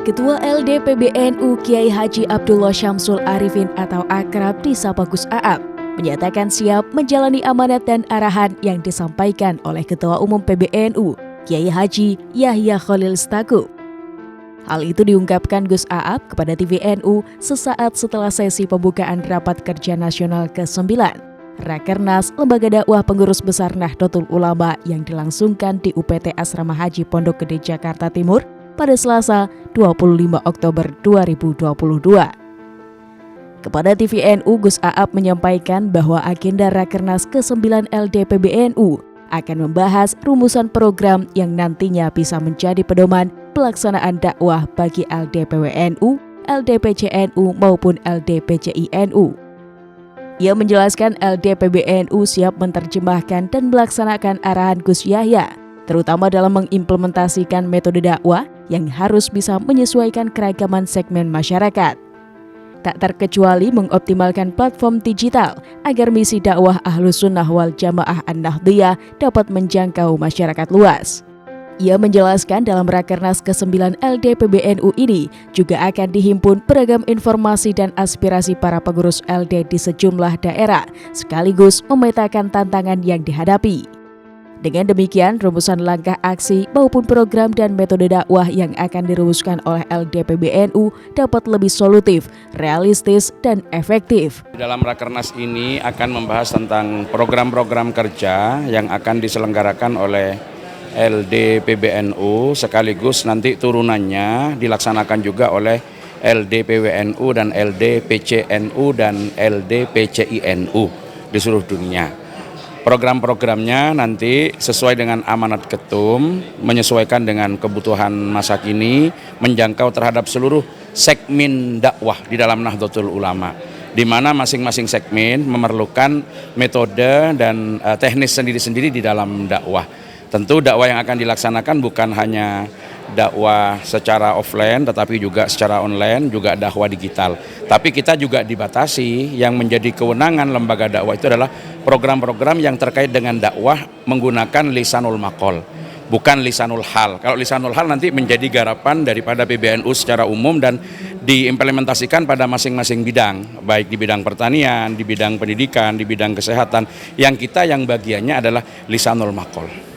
Ketua LD PBNU Kiai Haji Abdullah Syamsul Arifin atau akrab disapa Gus Aap menyatakan siap menjalani amanat dan arahan yang disampaikan oleh Ketua Umum PBNU Kiai Haji Yahya Khalil Stakuf. Hal itu diungkapkan Gus Aap kepada TVNU sesaat setelah sesi pembukaan Rapat Kerja Nasional ke-9 Rakernas Lembaga Dakwah Pengurus Besar Nahdlatul Ulama yang dilangsungkan di UPT Asrama Haji Pondok Gede Jakarta Timur pada Selasa 25 Oktober 2022. Kepada TVNU, Gus Aap menyampaikan bahwa agenda Rakernas ke-9 LD PBNU akan membahas rumusan program yang nantinya bisa menjadi pedoman pelaksanaan dakwah bagi LD PWNU, LD PCNU maupun LD PCINU. Ia menjelaskan LD PBNU siap menerjemahkan dan melaksanakan arahan Gus Yahya, terutama dalam mengimplementasikan metode dakwah yang harus bisa menyesuaikan keragaman segmen masyarakat. Tak terkecuali mengoptimalkan platform digital agar misi dakwah Ahlus Sunnah wal Jamaah An-Nahdliyah dapat menjangkau masyarakat luas. Ia menjelaskan dalam Rakernas ke-9 LD PBNU ini juga akan dihimpun beragam informasi dan aspirasi para pengurus LD di sejumlah daerah, sekaligus memetakan tantangan yang dihadapi. Dengan demikian, rumusan langkah aksi maupun program dan metode dakwah yang akan dirumuskan oleh LD PBNU dapat lebih solutif, realistis, dan efektif. Dalam Rakernas ini akan membahas tentang program-program kerja yang akan diselenggarakan oleh LD PBNU, sekaligus nanti turunannya dilaksanakan juga oleh LD PWNU dan LD PCNU dan LD PCINU di seluruh dunia. Program-programnya nanti sesuai dengan amanat ketum, menyesuaikan dengan kebutuhan masa kini, menjangkau terhadap seluruh segmen dakwah di dalam Nahdlatul Ulama, di mana masing-masing segmen memerlukan metode dan teknis sendiri-sendiri di dalam dakwah. Tentu dakwah yang akan dilaksanakan bukan hanya dakwah secara offline tetapi juga secara online, juga dakwah digital. Tapi kita juga dibatasi, yang menjadi kewenangan lembaga dakwah itu adalah program-program yang terkait dengan dakwah menggunakan lisanul maqal, bukan lisanul hal. Kalau lisanul hal nanti menjadi garapan daripada PBNU secara umum dan diimplementasikan pada masing-masing bidang, baik di bidang pertanian, di bidang pendidikan, di bidang kesehatan. Yang bagiannya adalah lisanul maqal.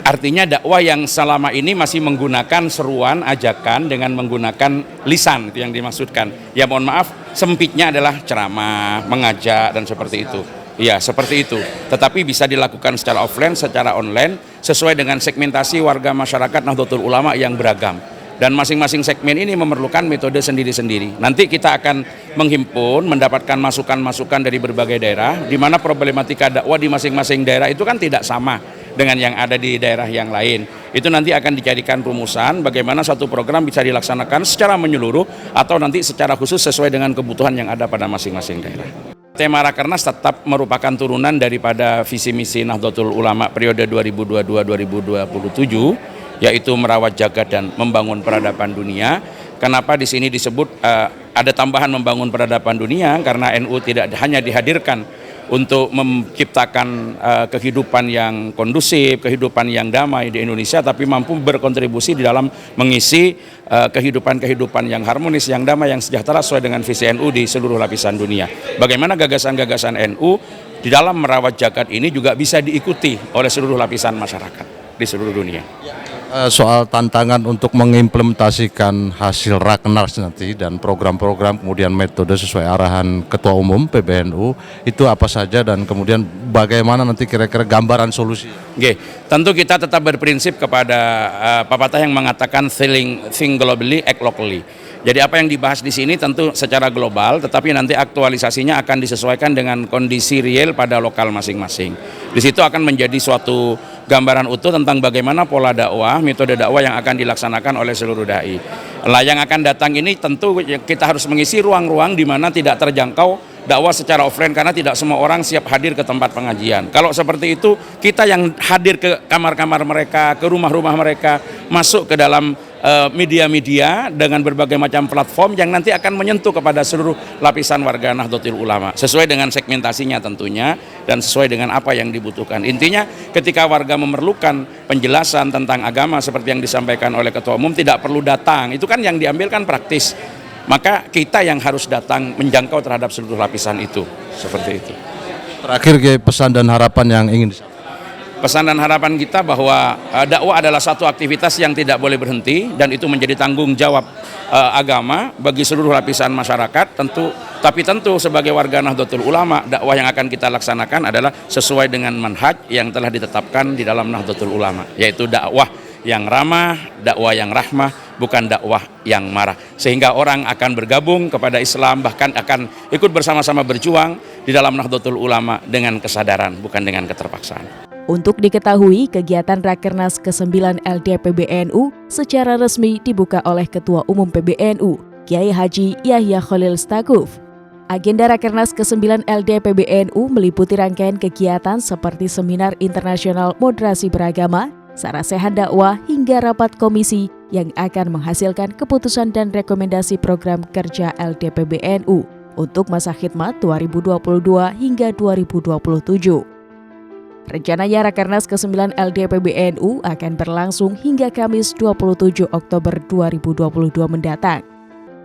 Artinya dakwah yang selama ini masih menggunakan seruan, ajakan dengan menggunakan lisan, itu yang dimaksudkan. Ya mohon maaf, sempitnya adalah ceramah, mengajak dan seperti itu. Ya seperti itu. Tetapi bisa dilakukan secara offline, secara online, sesuai dengan segmentasi warga masyarakat Nahdlatul Ulama yang beragam. Dan masing-masing segmen ini memerlukan metode sendiri-sendiri. Nanti kita akan menghimpun, mendapatkan masukan-masukan dari berbagai daerah, di mana problematika dakwah di masing-masing daerah itu kan tidak sama dengan yang ada di daerah yang lain. Itu nanti akan dijadikan rumusan bagaimana satu program bisa dilaksanakan secara menyeluruh atau nanti secara khusus sesuai dengan kebutuhan yang ada pada masing-masing daerah. Tema Rakernas tetap merupakan turunan daripada visi misi Nahdlatul Ulama periode 2022-2027, yaitu merawat jagat dan membangun peradaban dunia. Kenapa di sini disebut ada tambahan membangun peradaban dunia? Karena NU tidak hanya dihadirkan untuk menciptakan kehidupan yang kondusif, kehidupan yang damai di Indonesia, tapi mampu berkontribusi di dalam mengisi kehidupan-kehidupan yang harmonis, yang damai, yang sejahtera sesuai dengan visi NU di seluruh lapisan dunia. Bagaimana gagasan-gagasan NU di dalam merawat jagat ini juga bisa diikuti oleh seluruh lapisan masyarakat di seluruh dunia. Soal tantangan untuk mengimplementasikan hasil Rakernas nanti dan program-program kemudian metode sesuai arahan Ketua Umum PBNU itu apa saja dan kemudian bagaimana nanti kira-kira gambaran solusi? Oke, tentu kita tetap berprinsip kepada pepatah yang mengatakan think globally, act locally. Jadi apa yang dibahas di sini tentu secara global, tetapi nanti aktualisasinya akan disesuaikan dengan kondisi real pada lokal masing-masing. Di situ akan menjadi suatu gambaran utuh tentang bagaimana pola dakwah, metode dakwah yang akan dilaksanakan oleh seluruh dai. Nah, yang akan datang ini tentu kita harus mengisi ruang-ruang di mana tidak terjangkau dakwah secara offline karena tidak semua orang siap hadir ke tempat pengajian. Kalau seperti itu, kita yang hadir ke kamar-kamar mereka, ke rumah-rumah mereka, masuk ke dalam media-media dengan berbagai macam platform yang nanti akan menyentuh kepada seluruh lapisan warga Nahdlatul Ulama sesuai dengan segmentasinya tentunya dan sesuai dengan apa yang dibutuhkan. Intinya ketika warga memerlukan penjelasan tentang agama seperti yang disampaikan oleh Ketua Umum tidak perlu datang, itu kan yang diambil kan praktis, maka kita yang harus datang menjangkau terhadap seluruh lapisan itu, seperti itu. Terakhir Kiai, pesan dan harapan yang ingin disampaikan. Pesan dan harapan kita bahwa dakwah adalah satu aktivitas yang tidak boleh berhenti dan itu menjadi tanggung jawab agama bagi seluruh lapisan masyarakat tapi tentu sebagai warga Nahdlatul Ulama dakwah yang akan kita laksanakan adalah sesuai dengan manhaj yang telah ditetapkan di dalam Nahdlatul Ulama, yaitu dakwah yang ramah, dakwah yang rahmah, bukan dakwah yang marah, sehingga orang akan bergabung kepada Islam, bahkan akan ikut bersama-sama berjuang di dalam Nahdlatul Ulama dengan kesadaran, bukan dengan keterpaksaan. Untuk diketahui, kegiatan Rakernas ke-9 LDPBNU secara resmi dibuka oleh Ketua Umum PBNU, Kiai Haji Yahya Khalil Stakuf. Agenda Rakernas ke-9 LDPBNU meliputi rangkaian kegiatan seperti seminar internasional moderasi beragama, sarasehan dakwah, hingga rapat komisi yang akan menghasilkan keputusan dan rekomendasi program kerja LDPBNU untuk masa khidmat 2022 hingga 2027. Rencananya Rakernas ke-9 LDPBNU akan berlangsung hingga Kamis 27 Oktober 2022 mendatang.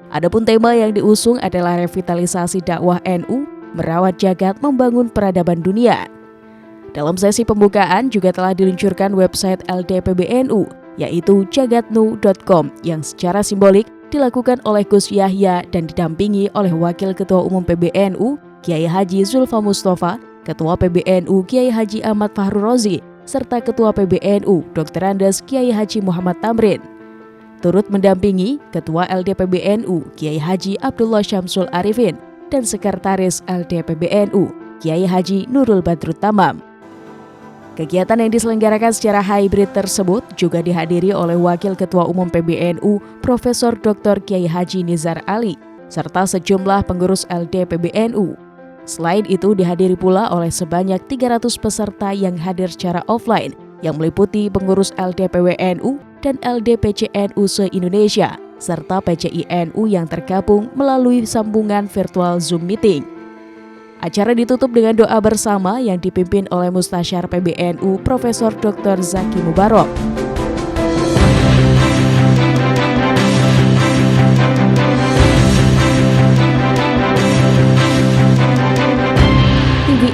Adapun tema yang diusung adalah revitalisasi dakwah NU, merawat jagat membangun peradaban dunia. Dalam sesi pembukaan juga telah diluncurkan website LDPBNU, yaitu jagatnu.com yang secara simbolik dilakukan oleh Gus Yahya dan didampingi oleh Wakil Ketua Umum PBNU, Kiai Haji Zulfa Mustafa, Ketua PBNU Kiai Haji Ahmad Fahru Rozi, serta Ketua PBNU Dr. Andes Kiai Haji Muhammad Tamrin. Turut mendampingi Ketua LDPBNU Kiai Haji Abdullah Syamsul Arifin dan Sekretaris LDPBNU Kiai Haji Nurul Badrut Tamam. Kegiatan yang diselenggarakan secara hybrid tersebut juga dihadiri oleh Wakil Ketua Umum PBNU Profesor Dr. Kiai Haji Nizar Ali, serta sejumlah pengurus LDPBNU. Selain itu dihadiri pula oleh sebanyak 300 peserta yang hadir secara offline yang meliputi pengurus LDPWNU dan LDPCNU se-Indonesia serta PCINU yang tergabung melalui sambungan virtual Zoom meeting. Acara ditutup dengan doa bersama yang dipimpin oleh Mustasyar PBNU Profesor Dr. Zaki Mubarok.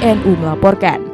TVNU melaporkan.